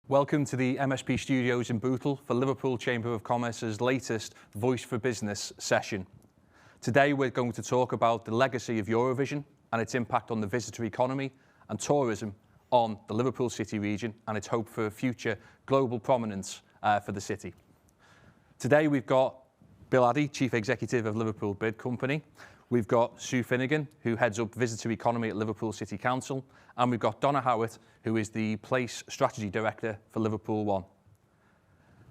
Welcome to the MSP Studios in Bootle for Liverpool Chamber of Commerce's latest Voice for Business session. Today we're going to talk about the legacy of Eurovision and its impact on the visitor economy and tourism on the Liverpool City Region and its hope for future global prominence for the city. Today we've got Bill Addy, Chief Executive of Liverpool Bid Company. We've got Sue Finnegan, who heads up visitor economy at Liverpool City Council. And we've got Donna Howitt, who is the Place Strategy Director for Liverpool One.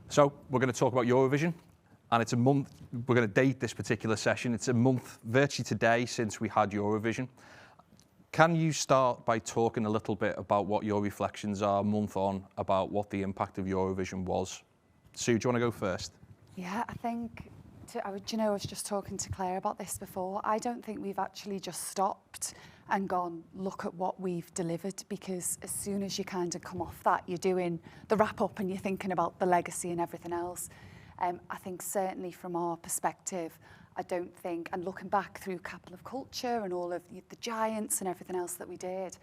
So we're going to talk about Eurovision, and it's a month, we're going to date this particular session. It's a month virtually today since we had Eurovision. Can you start by talking a little bit about what your reflections are a month on about what the impact of Eurovision was? Sue, do you want to go first? Yeah, I think, I was just talking to Claire about this before. I don't think we've actually just stopped and gone, look at what we've delivered, because as soon as you kind of come off that, you're doing the wrap up and you're thinking about the legacy and everything else. I think certainly from our perspective, I don't think, and looking back through Capital of Culture and all of the giants and everything else that we did,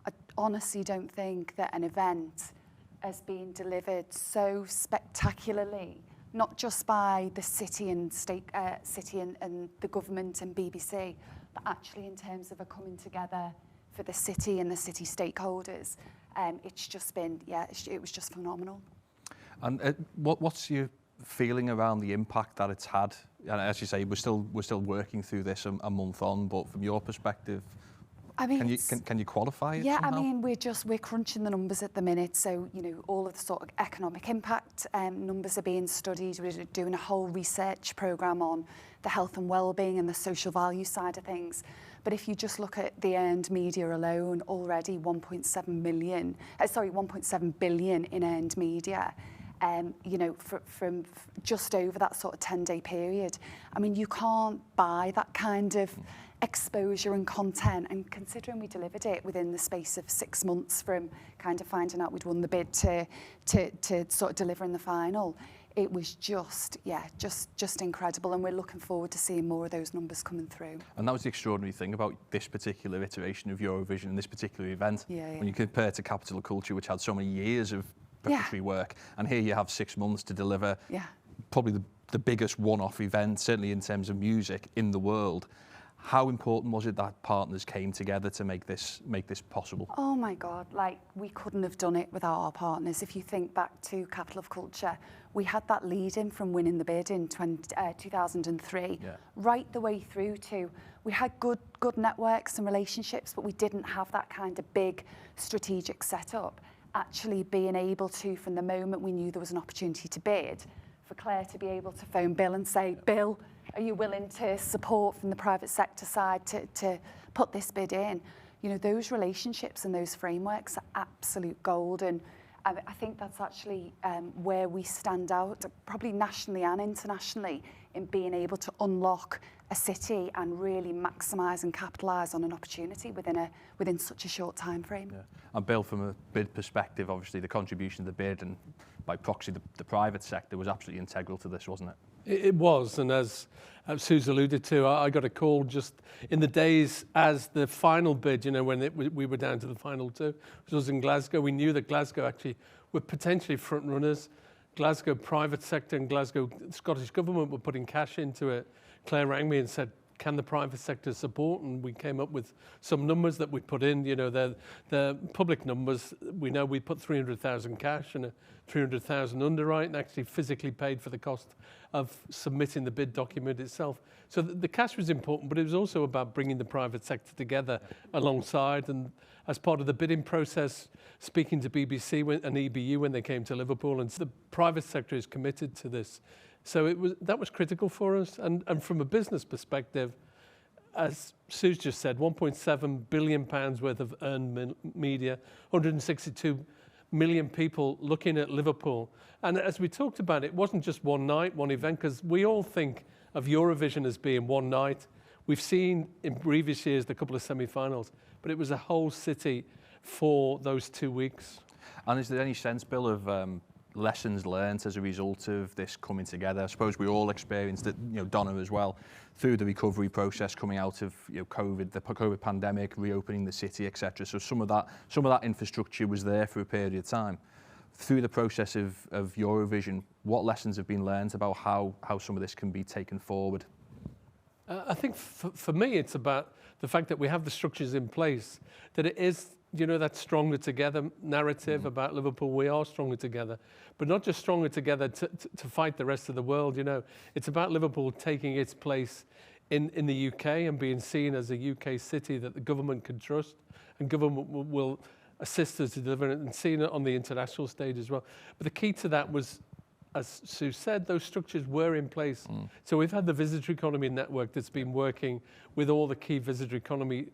I honestly don't think that an event has been delivered so spectacularly, not just by the city and state, and the government and BBC, but actually in terms of a coming together for the city and the city stakeholders. It's just been, it was just phenomenal. And what's your feeling around the impact that it's had? And as you say, we're still working through this a month on, but from your perspective, I mean, can you qualify it? Yeah, somehow? I mean, we're crunching the numbers at the minute. So, you know, all of the sort of economic impact numbers are being studied. We're doing a whole research programme on the health and well-being and the social value side of things. But if you just look at the earned media alone, already 1.7 billion in earned media. You know, from just over that sort of 10-day period. I mean, you can't buy that kind of exposure and content, and considering we delivered it within the space of 6 months from kind of finding out we'd won the bid to sort of delivering the final, it was just incredible, and we're looking forward to seeing more of those numbers coming through. And that was the extraordinary thing about this particular iteration of Eurovision and this particular event. Yeah. When you compare it to Capital of Culture, which had so many years of preparatory work, and here you have 6 months to deliver probably the biggest one-off event, certainly in terms of music, in the world. How important was it that partners came together to make this possible? Oh my God, like we couldn't have done it without our partners. If you think back to Capital of Culture, we had that lead-in from winning the bid in 2003, right the way through to, we had good networks and relationships, but we didn't have that kind of big strategic setup. Actually being able to, from the moment we knew there was an opportunity to bid, for Claire to be able to phone Bill and say, Bill, are you willing to support from the private sector side to put this bid in? You know, those relationships and those frameworks are absolute gold. And I think that's actually where we stand out, probably nationally and internationally, in being able to unlock a city and really maximise and capitalise on an opportunity within such a short time frame. Yeah. And Bill, from a bid perspective, obviously the contribution to the bid and by proxy the private sector was absolutely integral to this, wasn't it? It was, and as Sue's alluded to, I got a call just in the days as the final bid, you know, when we were down to the final two, which was in Glasgow. We knew that Glasgow actually were potentially front runners. Glasgow private sector and Glasgow Scottish Government were putting cash into it. Claire rang me and said, can the private sector support? And we came up with some numbers that we put in, you know, the public numbers. We know we put 300,000 cash and a 300,000 underwrite, and actually physically paid for the cost of submitting the bid document itself. So the cash was important, but it was also about bringing the private sector together alongside. And as part of the bidding process, speaking to BBC and EBU when they came to Liverpool, and the private sector is committed to this. So that was critical for us. And from a business perspective, as Sue's just said, £1.7 billion worth of earned media, 162 million people looking at Liverpool. And as we talked about, it wasn't just one night, one event, because we all think of Eurovision as being one night. We've seen in previous years the couple of semi-finals, but it was a whole city for those 2 weeks. And is there any sense, Bill, of lessons learned as a result of this coming together? I suppose we all experienced it, you know, Donna as well, through the recovery process coming out of, you know, COVID, the COVID pandemic, reopening the city, etc. So some of that infrastructure was there for a period of time. through the process of Eurovision, what lessons have been learned about how some of this can be taken forward? I think for me, it's about the fact that we have the structures in place, that it is, that stronger together narrative about Liverpool. We are stronger together, but not just stronger together to fight the rest of the world. It's about Liverpool taking its place in the UK and being seen as a UK city that the government can trust, and government will assist us to deliver it, and seen it on the international stage as well. But the key to that was, as Sue said, those structures were in place. So we've had the visitor economy network that's been working with all the key visitor economy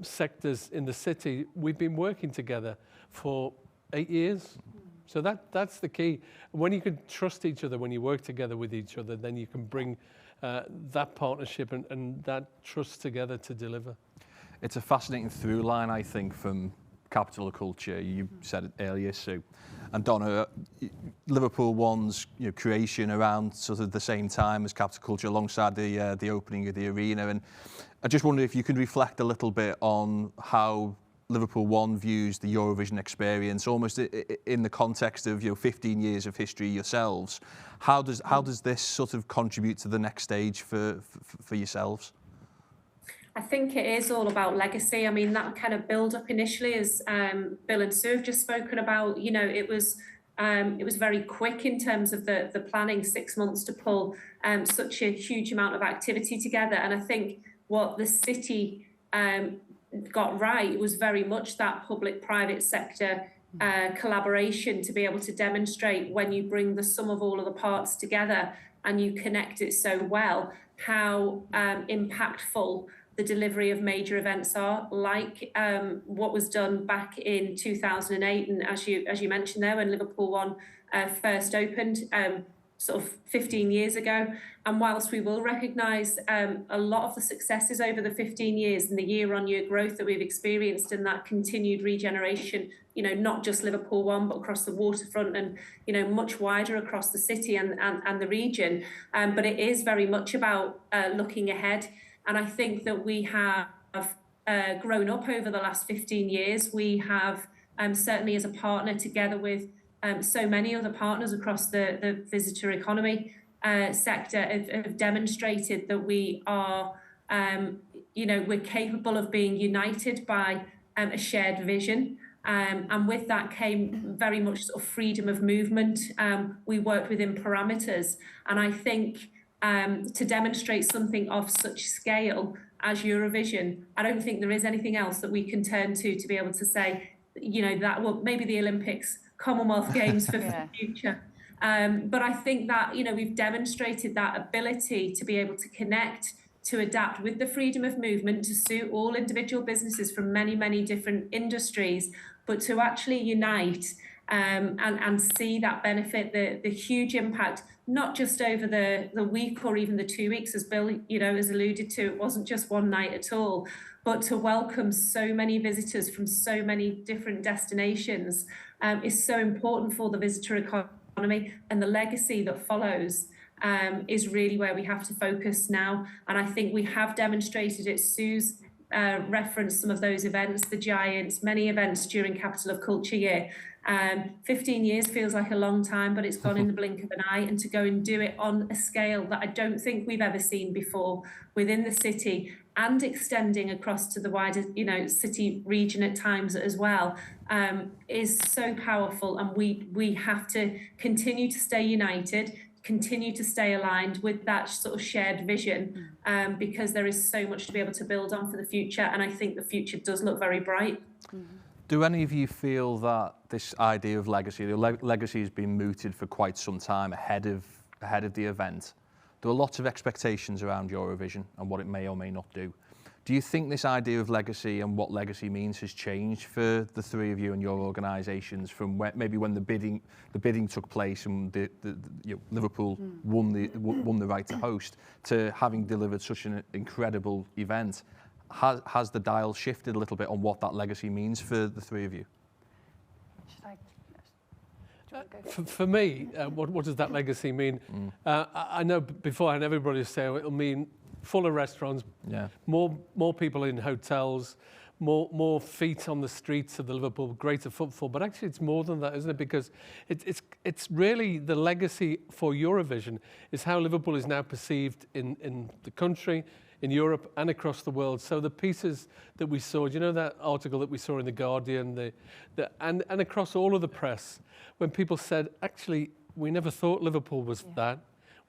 sectors in the city. We've been working together for 8 years. So that's the key. When you can trust each other, when you work together with each other, then you can bring that partnership and that trust together to deliver. It's a fascinating through line, I think, from capital of culture. You said it earlier, Sue. And Donna, Liverpool One's creation around sort of the same time as capital culture, alongside the opening of the arena. And I just wonder if you could reflect a little bit on how Liverpool One views the Eurovision experience, almost in the context of 15 years of history yourselves. How does this sort of contribute to the next stage for yourselves? I think it is all about legacy. I mean, that kind of build up initially, as Bill and Sue have just spoken about, it was very quick in terms of the planning, 6 months to pull such a huge amount of activity together. And I think what the city got right was very much that public-private sector collaboration, to be able to demonstrate, when you bring the sum of all of the parts together and you connect it so well, how impactful the delivery of major events are, like what was done back in 2008, and as you mentioned there, when Liverpool One first opened, sort of 15 years ago. And whilst we will recognise a lot of the successes over the 15 years and the year-on-year growth that we've experienced, and that continued regeneration, not just Liverpool One, but across the waterfront and, much wider across the city and the region. But it is very much about looking ahead. And I think that we have grown up over the last 15 years. We have certainly, as a partner, together with so many other partners across the visitor economy sector, have demonstrated that we are, we're capable of being united by a shared vision. And with that came very much sort of freedom of movement. We worked within parameters. And I think to demonstrate something of such scale as Eurovision, I don't think there is anything else that we can turn to be able to say, that, well, maybe the Olympics, Commonwealth Games for the future. But I think that, we've demonstrated that ability to be able to connect, to adapt with the freedom of movement, to suit all individual businesses from many, many different industries, but to actually unite and see that benefit, the huge impact, not just over the week or even the 2 weeks, as Bill, has alluded to. It wasn't just one night at all, but to welcome so many visitors from so many different destinations is so important for the visitor economy, and the legacy that follows is really where we have to focus now. And I think we have demonstrated it. Sue's referenced some of those events, the Giants, many events during Capital of Culture Year. 15 years feels like a long time, but it's gone in the blink of an eye. And to go and do it on a scale that I don't think we've ever seen before within the city, and extending across to the wider, city region at times as well, is so powerful. And we have to continue to stay united, continue to stay aligned with that sort of shared vision, because there is so much to be able to build on for the future. And I think the future does look very bright. Do any of you feel that this idea of legacy, legacy has been mooted for quite some time ahead of the event? There are lots of expectations around Eurovision and what it may or may not do. Do you think this idea of legacy and what legacy means has changed for the three of you and your organisations from maybe when the bidding took place and Liverpool won the right to host, to having delivered such an incredible event? Has the dial shifted a little bit on what that legacy means for the three of you? For me, what does that legacy mean? I know beforehand everybody was saying it'll mean fuller restaurants, more people in hotels, more feet on the streets of the Liverpool, greater footfall. But actually, it's more than that, isn't it? Because it's really the legacy for Eurovision is how Liverpool is now perceived in the country, in Europe, and across the world. So the pieces that we saw, do you know that article that we saw in The Guardian, and across all of the press, when people said, actually, we never thought Liverpool was that.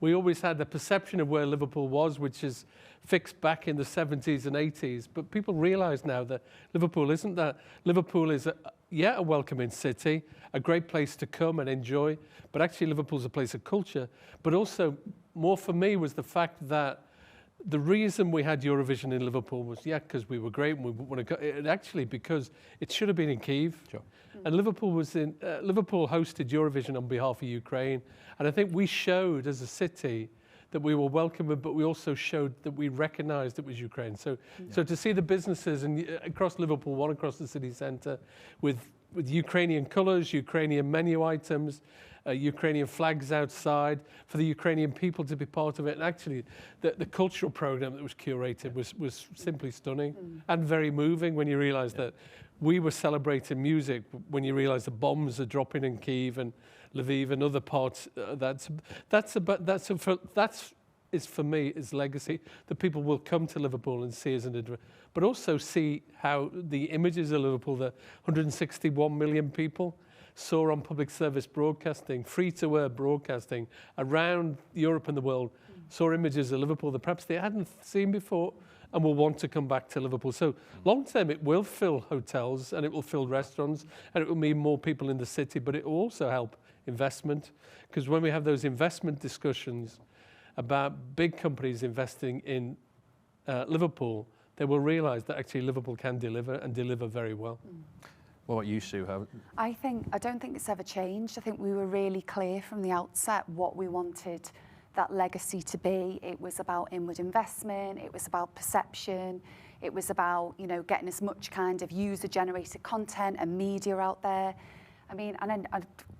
We always had the perception of where Liverpool was, which is fixed back in the 70s and 80s. But people realise now that Liverpool isn't that. Liverpool is, a welcoming city, a great place to come and enjoy. But actually, Liverpool's a place of culture. But also, more for me was the fact that the reason we had Eurovision in Liverpool was, because we were great and we want to go. Actually, because it should have been in Kyiv. Sure. And Liverpool hosted Eurovision on behalf of Ukraine. And I think we showed as a city that we were welcoming, but we also showed that we recognised it was Ukraine. So to see the businesses and across Liverpool, one across the city centre, with Ukrainian colours, Ukrainian menu items, Ukrainian flags outside, for the Ukrainian people to be part of it. And actually, the cultural programme that was curated was simply stunning and very moving when you realise that we were celebrating music, when you realise the bombs are dropping in Kyiv and Lviv and other parts. Is for me is legacy, that people will come to Liverpool and see us, but also see how the images of Liverpool, the 161 million people saw on public service broadcasting, free-to-air broadcasting around Europe and the world, saw images of Liverpool that perhaps they hadn't seen before and will want to come back to Liverpool. So long term, it will fill hotels and it will fill restaurants and it will mean more people in the city, but it will also help investment, because when we have those investment discussions about big companies investing in Liverpool, they will realise that actually Liverpool can deliver and deliver very well. What about you, Sue? I don't think it's ever changed. I think we were really clear from the outset what we wanted that legacy to be. It was about inward investment, it was about perception, it was about, getting as much kind of user-generated content and media out there. I mean, and then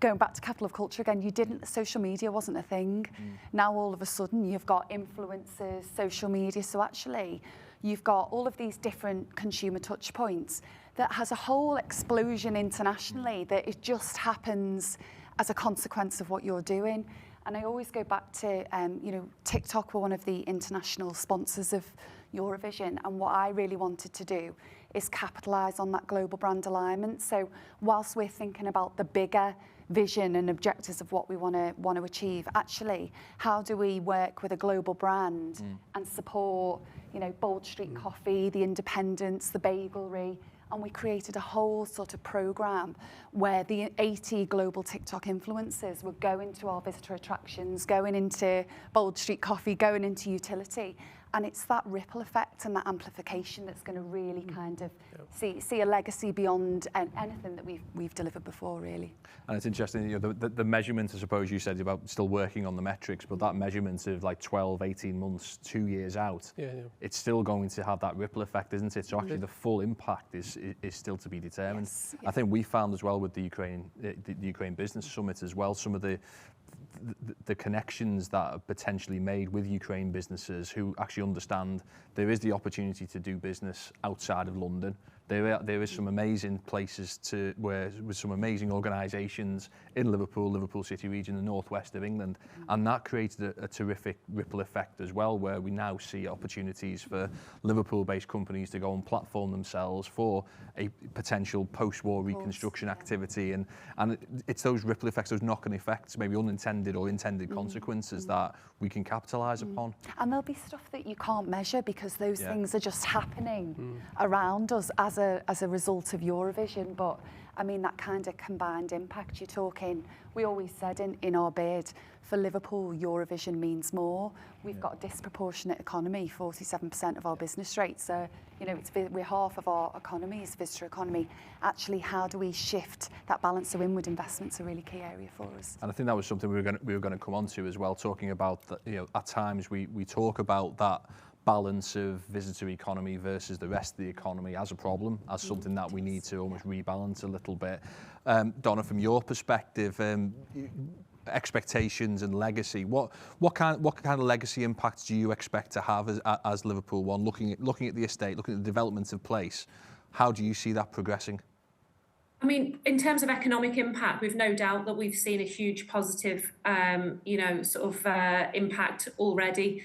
going back to Capital of Culture again, social media wasn't a thing. Now all of a sudden you've got influencers, social media, so actually you've got all of these different consumer touch points that has a whole explosion internationally that it just happens as a consequence of what you're doing. And I always go back to, TikTok were one of the international sponsors of Eurovision, and what I really wanted to do is capitalise on that global brand alignment. So whilst we're thinking about the bigger vision and objectives of what we want to achieve, actually, how do we work with a global brand and support, Bold Street Coffee, the Independents, the Bagelry? And we created a whole sort of programme where the 80 global TikTok influencers were going to our visitor attractions, going into Bold Street Coffee, going into utility. And it's that ripple effect and that amplification that's going to really kind of see a legacy beyond anything that we've delivered before, really. And it's interesting, the measurement, I suppose you said about still working on the metrics, but that measurement of like 12, 18 months, 2 years out, it's still going to have that ripple effect, isn't it? So actually the full impact is still to be determined. Yes, I think we found as well with the Ukraine Business Summit as well, some of the connections that are potentially made with Ukraine businesses who actually understand there is the opportunity to do business outside of London. There is some amazing places with some amazing organisations in Liverpool City Region, the northwest of England, and that created a terrific ripple effect as well, where we now see opportunities for Liverpool-based companies to go and platform themselves for a potential post-war reconstruction activity, and it's those ripple effects, those knock-on effects, maybe unintended or intended consequences that we can capitalise upon. And there'll be stuff that you can't measure because those things are just happening around us as a result of Eurovision. But I mean, that kind of combined impact you're talking, we always said in our bid, for Liverpool, Eurovision means more. We've got a disproportionate economy, 47% of our business rates. So, we're half of our economy is visitor economy. Actually, how do we shift that balance? So inward investment's a really key area for us. And I think that was something we were going to come on to as well, talking about that, at times we talk about that balance of visitor economy versus the rest of the economy as a problem, as something that we need to almost rebalance a little bit. Donna, from your perspective, expectations and legacy, what kind of legacy impacts do you expect to have as Liverpool One, looking at the estate, looking at the development of place? How do you see that progressing? I mean, in terms of economic impact, we've no doubt that we've seen a huge positive, impact already.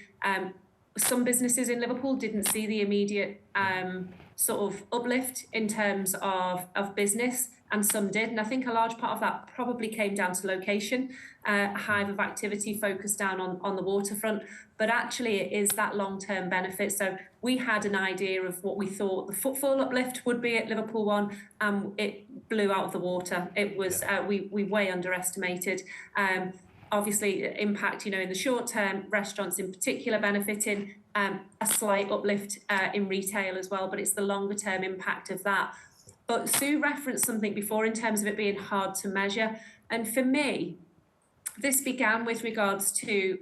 Some businesses in Liverpool didn't see the immediate sort of uplift in terms of business, and some did. And I think a large part of that probably came down to location, a hive of activity focused down on the waterfront. But actually, it is that long-term benefit. So we had an idea of what we thought the footfall uplift would be at Liverpool One, and it blew out of the water. It was we way underestimated. Obviously, impact, in the short term, restaurants in particular benefiting, a slight uplift in retail as well, but it's the longer term impact of that. But Sue referenced something before in terms of it being hard to measure. And for me, this began with regards to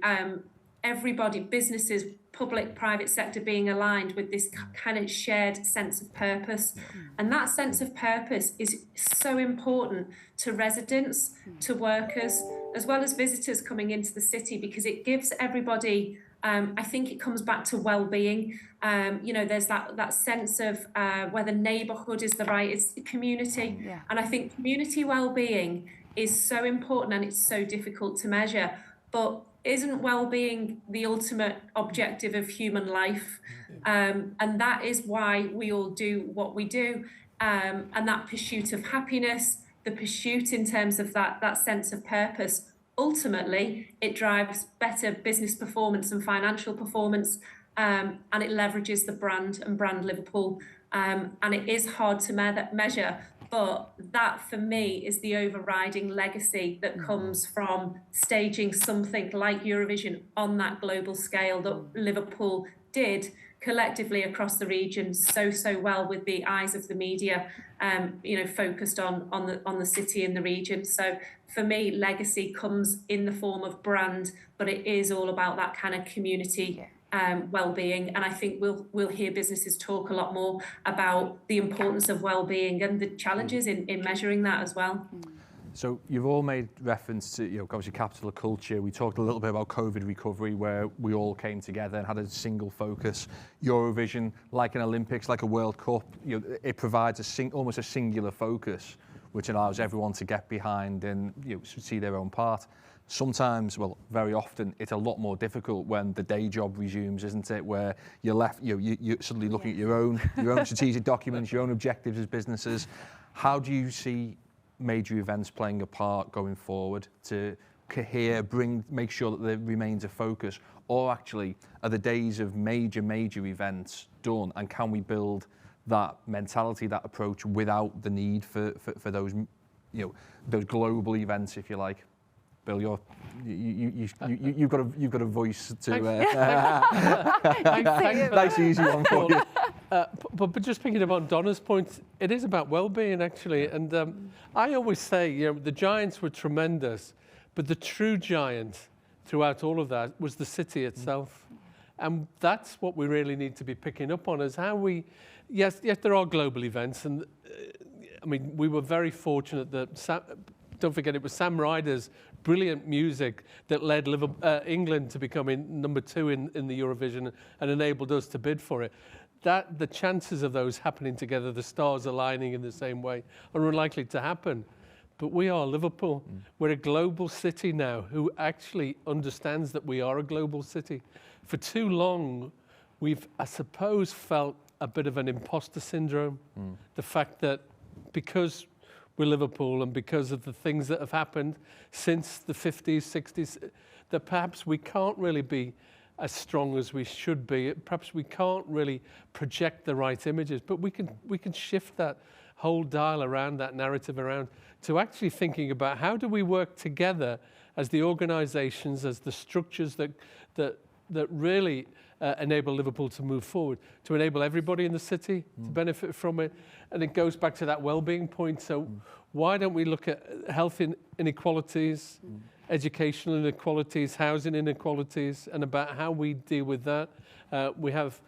everybody, businesses, public, private sector being aligned with this kind of shared sense of purpose. And that sense of purpose is so important to residents, to workers, as well as visitors coming into the city, because it gives everybody, I think it comes back to well-being. There's that sense of whether neighbourhood is the right, it's community. Yeah. And I think community well-being is so important, and it's so difficult to measure. But isn't well-being the ultimate objective of human life? And that is why we all do what we do. And that pursuit of happiness, the pursuit in terms of that sense of purpose, ultimately, it drives better business performance and financial performance, and it leverages the brand and brand Liverpool. And it is hard to measure, but that for me is the overriding legacy that comes from staging something like Eurovision on that global scale that Liverpool did collectively across the region so well, with the eyes of the media focused on the city and the region. So for me, legacy comes in the form of brand, but it is all about that kind of community well-being. And I think we'll hear businesses talk a lot more about the importance of well-being and the challenges in measuring that as well. So you've all made reference to, obviously capital of culture. We talked a little bit about COVID recovery, where we all came together and had a single focus. Eurovision, like an Olympics, like a World Cup, it provides almost a singular focus, which allows everyone to get behind and see their own part. Sometimes, well, very often, it's a lot more difficult when the day job resumes, isn't it? Where you're left, you're suddenly looking at your own strategic documents, your own objectives as businesses. How do you see major events playing a part going forward to cohere, make sure that there remains a focus? Or actually, are the days of major events done, and can we build that mentality, that approach, without the need for those, those global events, if you like? Bill, you've got a voice to. Nice easy one for you. But just picking up on Donna's point, it is about well-being actually, and I always say, the giants were tremendous, but the true giant throughout all of that was the city itself, and that's what we really need to be picking up on, is how we. Yes, there are global events, and I mean, we were very fortunate that. Don't forget, it was Sam Ryder's brilliant music that led England to becoming number 2 in the Eurovision and enabled us to bid for it. That the chances of those happening together, the stars aligning in the same way, are unlikely to happen. But we are Liverpool. We're a global city now who actually understands that we are a global city. For too long, we've, I suppose, felt a bit of an imposter syndrome. The fact that because we're Liverpool, and because of the things that have happened since the 50s, 60s, that perhaps we can't really be as strong as we should be. Perhaps we can't really project the right images, but we can shift that whole dial around, that narrative around, to actually thinking about how do we work together as the organisations, as the structures that really enable Liverpool to move forward, to enable everybody in the city to benefit from it. And it goes back to that well-being point. So why don't we look at health inequalities, educational inequalities, housing inequalities, and about how we deal with that? We have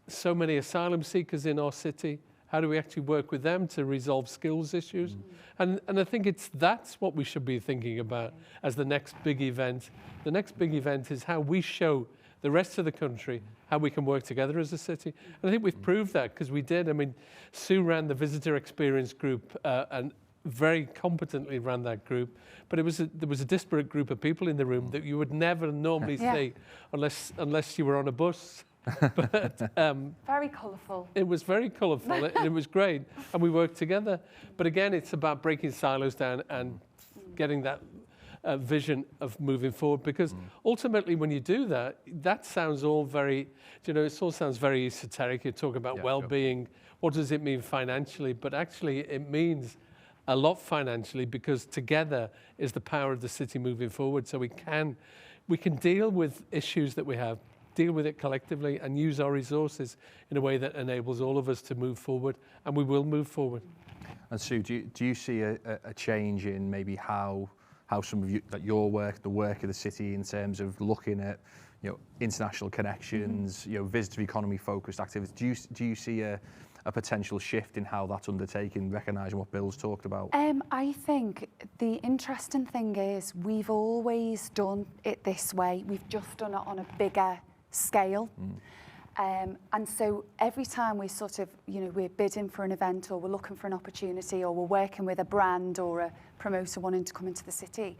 so many asylum seekers in our city. How do we actually work with them to resolve skills issues? And I think that's what we should be thinking about as the next big event. The next big event is how we show the rest of the country how we can work together as a city. And I think we've proved that because we did. I mean, Sue ran the visitor experience group and very competently ran that group, but there was a disparate group of people in the room that you would never normally see unless you were on a bus. But, very colourful. It was very colourful. It was great, and we worked together. But again, it's about breaking silos down and getting that vision of moving forward. Because ultimately, when you do that, that sounds all very, it all sounds very esoteric. You talk about well-being. Sure. What does it mean financially? But actually, it means a lot financially, because together is the power of the city moving forward. So we can deal with issues that we have, deal with it collectively, and use our resources in a way that enables all of us to move forward, and we will move forward. And Sue, do you see a change in maybe how some of your work, the work of the city, in terms of looking at international connections, visitor economy focused activities? Do you see a potential shift in how that's undertaken, recognising what Bill's talked about? I think the interesting thing is we've always done it this way. We've just done it on a bigger scale. And so every time we sort of, we're bidding for an event, or we're looking for an opportunity, or we're working with a brand or a promoter wanting to come into the city,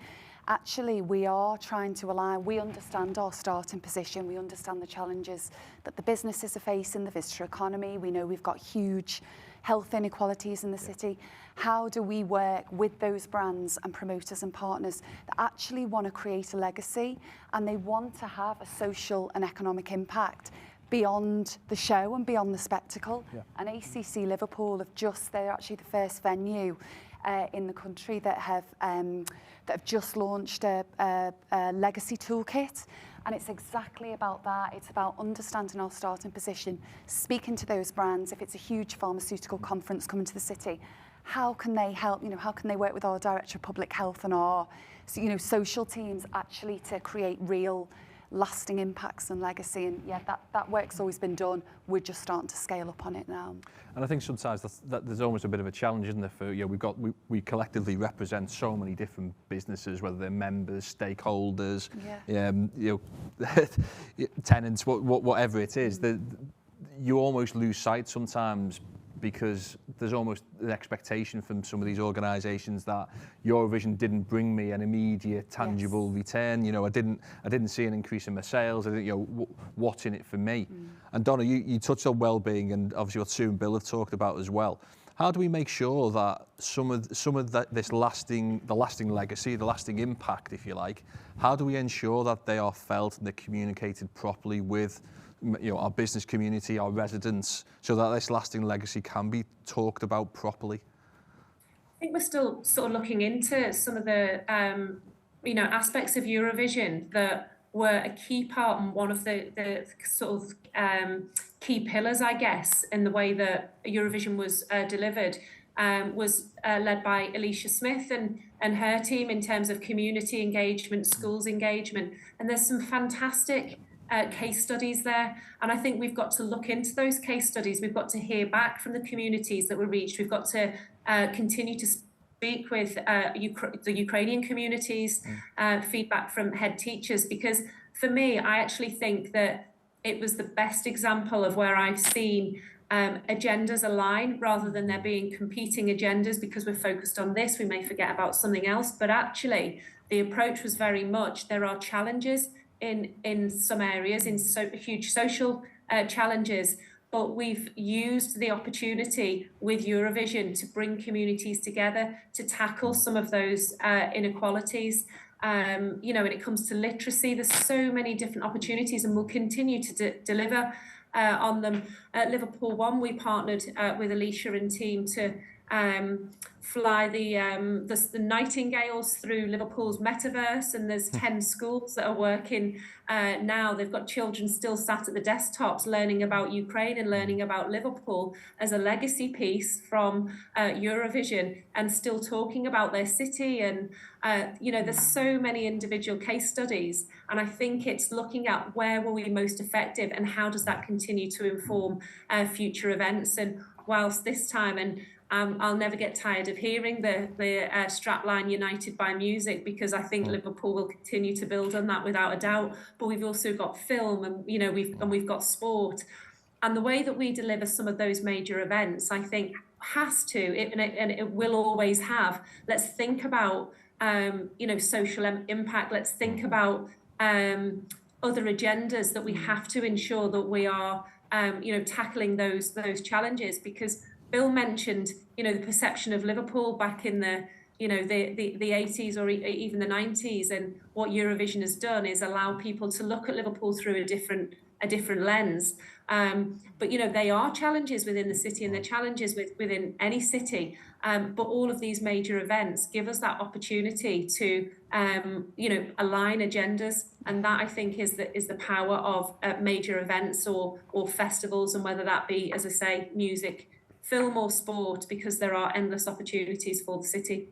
actually we are trying to align. We understand our starting position. We understand the challenges that the businesses are facing, the visitor economy. We know we've got huge health inequalities in the city. How do we work with those brands and promoters and partners that actually want to create a legacy, and they want to have a social and economic impact beyond the show and beyond the spectacle? And ACC Liverpool they're actually the first venue in the country that have just launched a legacy toolkit. And it's exactly about that. It's about understanding our starting position, speaking to those brands. If it's a huge pharmaceutical conference coming to the city, how can they help? How can they work with our Director of Public Health and our social teams actually to create real lasting impacts and legacy? And that work's always been done. We're just starting to scale up on it now. And I think sometimes that there's almost a bit of a challenge, isn't there? For we collectively represent so many different businesses, whether they're members, stakeholders, tenants, whatever it is. You almost lose sight sometimes, because there's almost an expectation from some of these organisations that Eurovision didn't bring me an immediate, tangible return. I didn't see an increase in my sales. I didn't, what's in it for me? And Donna, you touched on well-being, and obviously what Sue and Bill have talked about as well. How do we make sure that some of the lasting legacy, the lasting impact, if you like, how do we ensure that they are felt and they're communicated properly with our business community, our residents, so that this lasting legacy can be talked about properly? I think we're still sort of looking into some of the aspects of Eurovision that were a key part and one of the sort of key pillars, I guess, in the way that Eurovision was delivered, was led by Alicia Smith and her team in terms of community engagement, schools engagement. And there's some fantastic case studies there. And I think we've got to look into those case studies. We've got to hear back from the communities that were reached. We've got to continue to speak with the Ukrainian communities, feedback from head teachers, because for me, I actually think that it was the best example of where I've seen agendas align rather than there being competing agendas. Because we're focused on this, we may forget about something else. But actually, the approach was very much, there are challenges in some areas, huge social challenges, but we've used the opportunity with Eurovision to bring communities together to tackle some of those inequalities. When it comes to literacy, there's so many different opportunities, and we'll continue to deliver on them. At Liverpool One, we partnered with Alicia and team to fly the nightingales through Liverpool's metaverse, and there's 10 schools that are working now. They've got children still sat at the desktops learning about Ukraine and learning about Liverpool as a legacy piece from Eurovision, and still talking about their city. And there's so many individual case studies, and I think it's looking at where were we most effective and how does that continue to inform future events. And whilst this time, and I'll never get tired of hearing the strapline "United by Music," because I think Liverpool will continue to build on that without a doubt. But we've also got film, and we've got sport, and the way that we deliver some of those major events, I think, has to, and it will always have. Let's think about social impact. Let's think about other agendas that we have to ensure that we are tackling those challenges, because Bill mentioned, the perception of Liverpool back in the 80s or even the 90s, and what Eurovision has done is allow people to look at Liverpool through a different lens. But they are challenges within the city, and they're challenges within any city. But all of these major events give us that opportunity to align agendas, and that, I think, is the power of major events or festivals, and whether that be, as I say, music, film or sport, because there are endless opportunities for the city.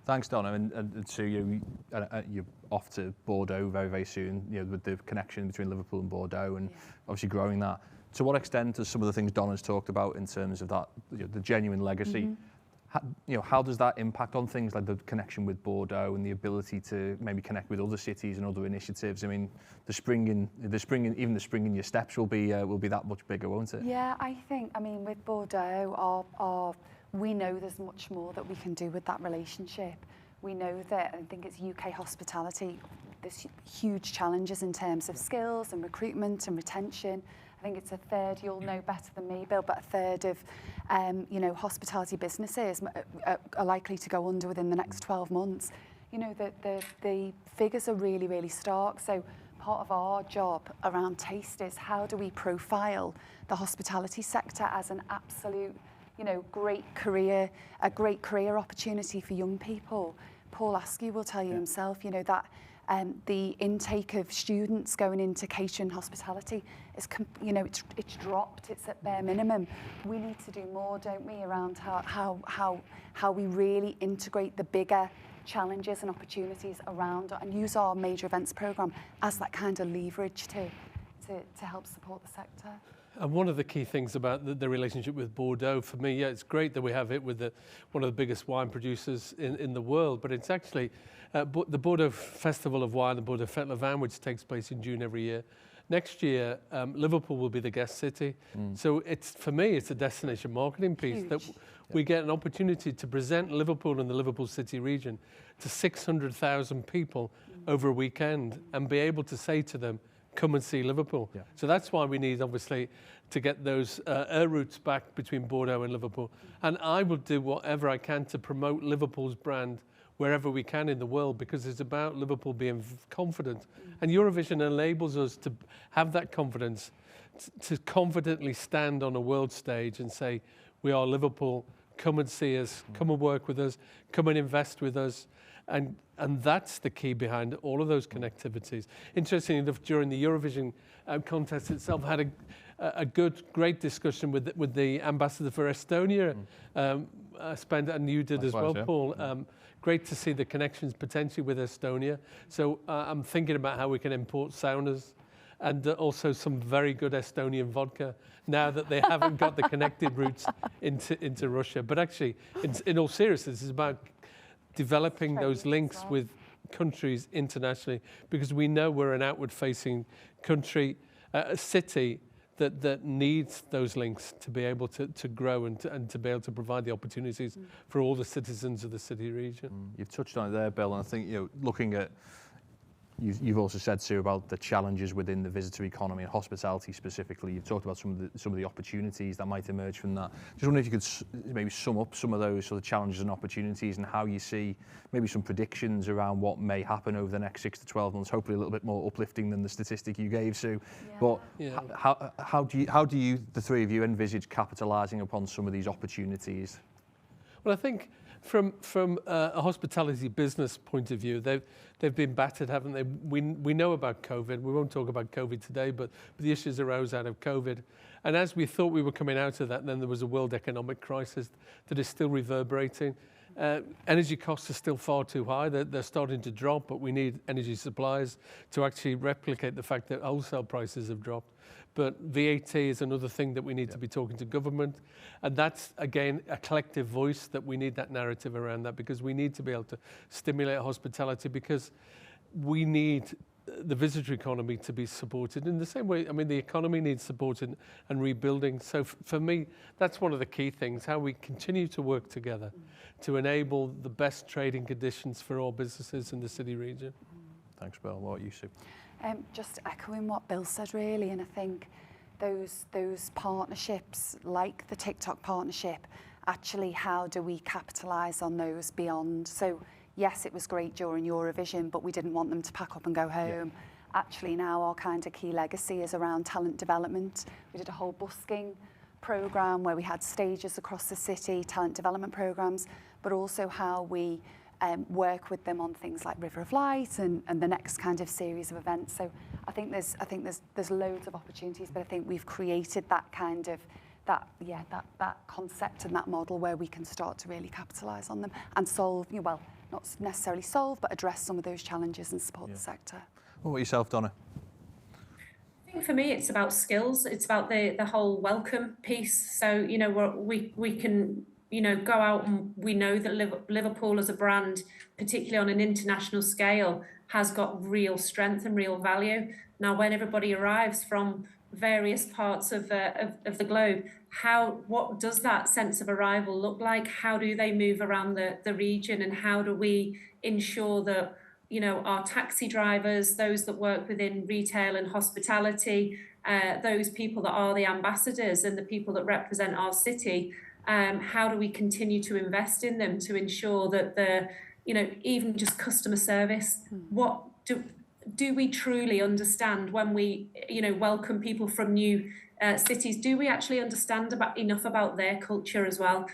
Thanks, Donna, and Sue, you're off to Bordeaux very, very soon, with the connection between Liverpool and Bordeaux, and obviously growing that. To what extent does some of the things Donna's talked about in terms of that, the genuine legacy, how does that impact on things like the connection with Bordeaux and the ability to maybe connect with other cities and other initiatives? I mean, the spring in your steps will be that much bigger, won't it? Yeah, I think, with Bordeaux, we know there's much more that we can do with that relationship. We know that, I think it's UK hospitality, there's huge challenges in terms of skills and recruitment and retention. I think it's a third, you'll know better than me, Bill, but a third of hospitality businesses are likely to go under within the next 12 months. The figures are really, really stark. So part of our job around Taste is, how do we profile the hospitality sector as an absolute great career opportunity for young people. Paul Askew will tell you himself, that the intake of students going into catering hospitality is, it's dropped. It's at bare minimum. We need to do more, don't we, around how we really integrate the bigger challenges and opportunities around, and use our major events programme as that kind of leverage to help support the sector. And one of the key things about the relationship with Bordeaux, for me, it's great that we have it with one of the biggest wine producers in the world, but it's actually the Bordeaux Festival of Wine, the Bordeaux Fête Le Vin, which takes place in June every year. Next year, Liverpool will be the guest city. So for me, it's a destination marketing piece. That we get an opportunity to present Liverpool and the Liverpool City Region to 600,000 people over a weekend, and be able to say to them, come and see Liverpool. So that's why we need, obviously, to get those air routes back between Bordeaux and Liverpool. And I will do whatever I can to promote Liverpool's brand wherever we can in the world, because it's about Liverpool being confident. And Eurovision enables us to have that confidence, to confidently stand on a world stage and say, we are Liverpool, come and see us, come and work with us, come and invest with us. And that's the key behind all of those connectivities. Interestingly enough, during the Eurovision contest itself, I had a great discussion with the ambassador for Estonia, and you did as well, Paul. Great to see the connections potentially with Estonia. So I'm thinking about how we can import saunas, and also some very good Estonian vodka, now that they haven't got the connected routes into Russia. But actually, in all seriousness, it's about developing those links with countries internationally, because we know we're an outward-facing country, a city that needs those links to be able to grow and to be able to provide the opportunities for all the citizens of the city region. You've touched on it there, Bill, and I think looking at, you've also said, Sue, about the challenges within the visitor economy and hospitality specifically. You've talked about some of the opportunities that might emerge from that. Just wondering if you could maybe sum up some of those sort of challenges and opportunities, and how you see maybe some predictions around what may happen over the next 6 to 12 months. Hopefully a little bit more uplifting than the statistic you gave, Sue. But how do you, the three of you, envisage capitalising upon some of these opportunities? Well, I think from a hospitality business point of view, they've been battered, haven't they? We know about COVID. We won't talk about COVID today, but the issues arose out of COVID. And as we thought we were coming out of that, then there was a world economic crisis that is still reverberating. Energy costs are still far too high. They're starting to drop, but we need energy suppliers to actually replicate the fact that wholesale prices have dropped. But VAT is another thing that we need to be talking to government. And that's, again, a collective voice that we need that narrative around that, because we need to be able to stimulate hospitality, because we need the visitor economy to be supported in the same way. I mean, the economy needs supporting and rebuilding. So for me, that's one of the key things, how we continue to work together to enable the best trading conditions for all businesses in the city region. Thanks, Bill. What about you, Sue? Just echoing what Bill said, really, and I think those partnerships, like the TikTok partnership, actually, how do we capitalise on those beyond? So yes, it was great during Eurovision, but we didn't want them to pack up and go home. Actually, now our kind of key legacy is around talent development. We did a whole busking programme where we had stages across the city, talent development programmes, but also how we work with them on things like River of Light and the next kind of series of events. So I think there's loads of opportunities, but I think we've created that kind of that concept and that model where we can start to really capitalise on them and solve, well, not necessarily solve, but address some of those challenges and support the sector. What about yourself, Donna? I think for me, it's about skills. It's about the whole welcome piece. So, we can, go out, and we know that Liverpool as a brand, particularly on an international scale, has got real strength and real value. Now, when everybody arrives from various parts of the globe, what does that sense of arrival look like? How do they move around the region, and how do we ensure that our taxi drivers, those that work within retail and hospitality, those people that are the ambassadors and the people that represent our city, how do we continue to invest in them to ensure that even just customer service, what do we truly understand when we, welcome people from new cities? Do we actually understand enough about their culture as well?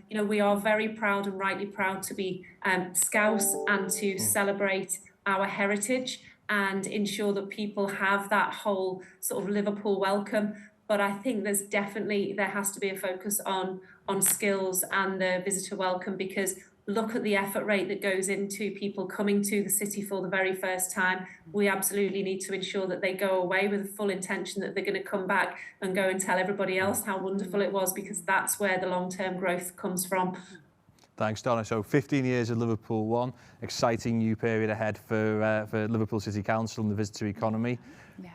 We are very proud, and rightly proud, to be Scouse and to celebrate our heritage and ensure that people have that whole sort of Liverpool welcome. But I think there has to be a focus on skills and the visitor welcome, because look at the effort rate that goes into people coming to the city for the very first time. We absolutely need to ensure that they go away with a full intention that they're going to come back and go and tell everybody else how wonderful it was, because that's where the long-term growth comes from. Thanks, Donna. So 15 years at Liverpool One, exciting new period ahead for Liverpool City Council and the visitor economy. Yeah.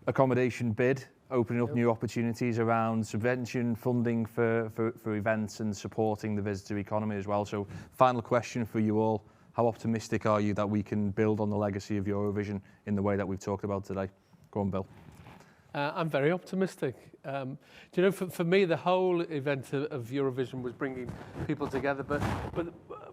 Accommodation bid, opening up new opportunities around subvention, funding for events and supporting the visitor economy as well. So final question for you all, how optimistic are you that we can build on the legacy of Eurovision in the way that we've talked about today? Go on, Bill. I'm very optimistic. For me, the whole event of Eurovision was bringing people together, but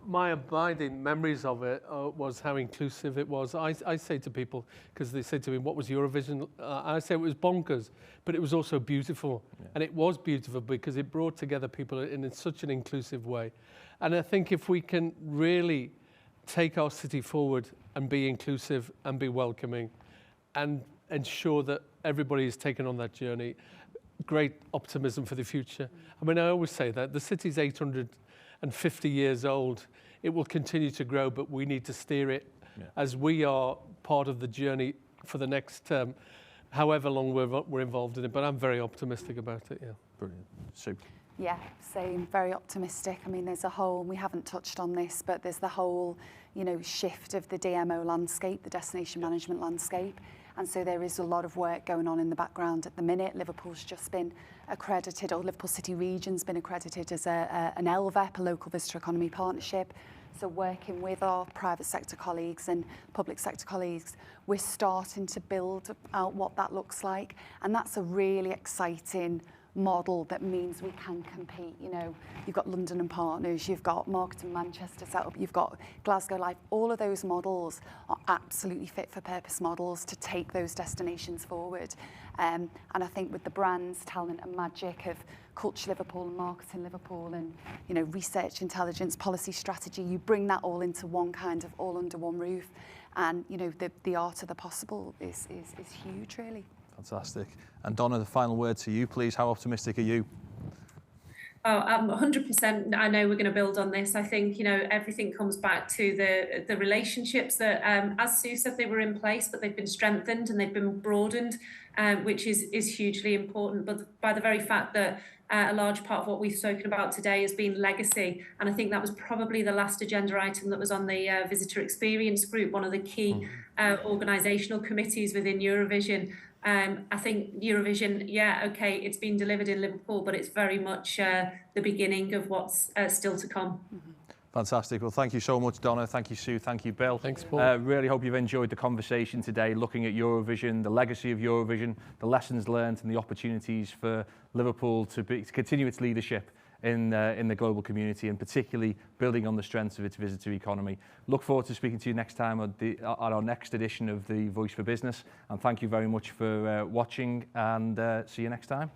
my abiding memories of it was how inclusive it was. I say to people, because they say to me, what was Eurovision? I say it was bonkers, but it was also beautiful. Yeah. And it was beautiful because it brought together people in such an inclusive way. And I think if we can really take our city forward and be inclusive and be welcoming and ensure that everybody is taken on that journey, great optimism for the future. I mean, I always say that the city's 850 years old. It will continue to grow, but we need to steer it as we are part of the journey for the next however long we're involved in it. But I'm very optimistic about it, yeah. Brilliant. Super. Yeah, same, very optimistic. I mean, there's a whole, we haven't touched on this, but there's the whole, shift of the DMO landscape, the destination management landscape. And so there is a lot of work going on in the background at the minute. Liverpool's just been accredited, or Liverpool City Region's been accredited as an LVEP, a local visitor economy partnership. So working with our private sector colleagues and public sector colleagues, we're starting to build out what that looks like. And that's a really exciting model that means we can compete. You've got London and Partners, you've got Marketing Manchester set up, you've got Glasgow Live. All of those models are absolutely fit for purpose models to take those destinations forward. And I think with the brands, talent and magic of Culture Liverpool and Marketing Liverpool and research, intelligence, policy, strategy, you bring that all into one kind of all under one roof. And the art of the possible is huge, really. Fantastic. And Donna, the final word to you, please. How optimistic are you? Oh, 100%. I know we're going to build on this. I think, you know, everything comes back to the relationships that, as Sue said, they were in place, but they've been strengthened and they've been broadened, which is hugely important. But by the very fact that a large part of what we've spoken about today has been legacy, and I think that was probably the last agenda item that was on the visitor experience group, one of the key organisational committees within Eurovision. I think Eurovision, yeah, okay, it's been delivered in Liverpool, but it's very much the beginning of what's still to come. Fantastic. Well, thank you so much, Donna. Thank you, Sue. Thank you, Bill. Thanks, Paul. Really hope you've enjoyed the conversation today, looking at Eurovision, the legacy of Eurovision, the lessons learned and the opportunities for Liverpool to continue its leadership in the global community, and particularly building on the strengths of its visitor economy. Look forward to speaking to you next time on our next edition of the Voice for Business, and thank you very much for watching, and see you next time.